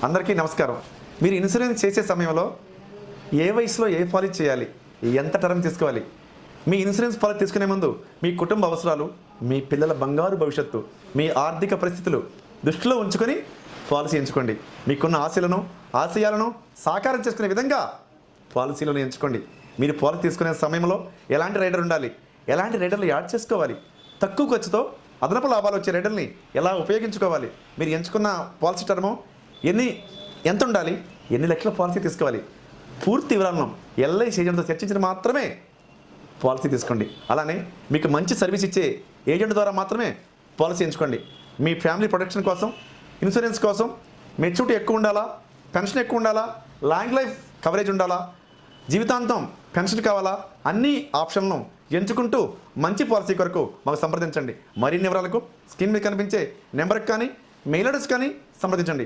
అందరికీ నమస్కారం. మీరు ఇన్సూరెన్స్ చేసే సమయంలో ఏ వయసులో ఏ పాలసీ చేయాలి, ఎంత టర్మ్ తీసుకోవాలి, మీ ఇన్సూరెన్స్ పాలసీ తీసుకునే ముందు మీ కుటుంబ అవసరాలు, మీ పిల్లల బంగారు భవిష్యత్తు, మీ ఆర్థిక పరిస్థితులు దృష్టిలో ఉంచుకొని పాలసీ ఎంచుకోండి. మీకున్న ఆశయాలను సాకారం చేసుకునే విధంగా పాలసీలను ఎంచుకోండి. మీరు పాలసీ తీసుకునే సమయంలో ఎలాంటి రైడర్ ఉండాలి, ఎలాంటి రైడర్లు యాడ్ చేసుకోవాలి, తక్కువ ఖర్చుతో అదనపు లాభాలు వచ్చే రైడర్ని ఎలా ఉపయోగించుకోవాలి, మీరు ఎంచుకున్న పాలసీ టర్ము ఎంత ఉండాలి, ఎన్ని లక్షల పాలసీ తీసుకోవాలి, పూర్తి వివరాలను ఎల్ఐసి ఏజెంట్తో చర్చించిన మాత్రమే పాలసీ తీసుకోండి. అలానే మీకు మంచి సర్వీస్ ఇచ్చే ఏజెంట్ ద్వారా మాత్రమే పాలసీ ఎంచుకోండి. మీ ఫ్యామిలీ ప్రొటెక్షన్ కోసం, ఇన్సూరెన్స్ కోసం మెచ్యూరిటీ ఎక్కువ ఉండాలా, పెన్షన్ ఎక్కువ ఉండాలా, లాంగ్ లైఫ్ కవరేజ్ ఉండాలా, జీవితాంతం పెన్షన్ కావాలా, అన్ని ఆప్షన్లను ఎంచుకుంటూ మంచి పాలసీ కొరకు మాకు సంప్రదించండి. మరిన్ని వివరాలకు స్క్రీన్ మీద కనిపించే నెంబర్కి కానీ మెయిల్ అడ్రస్ కానీ సంప్రదించండి.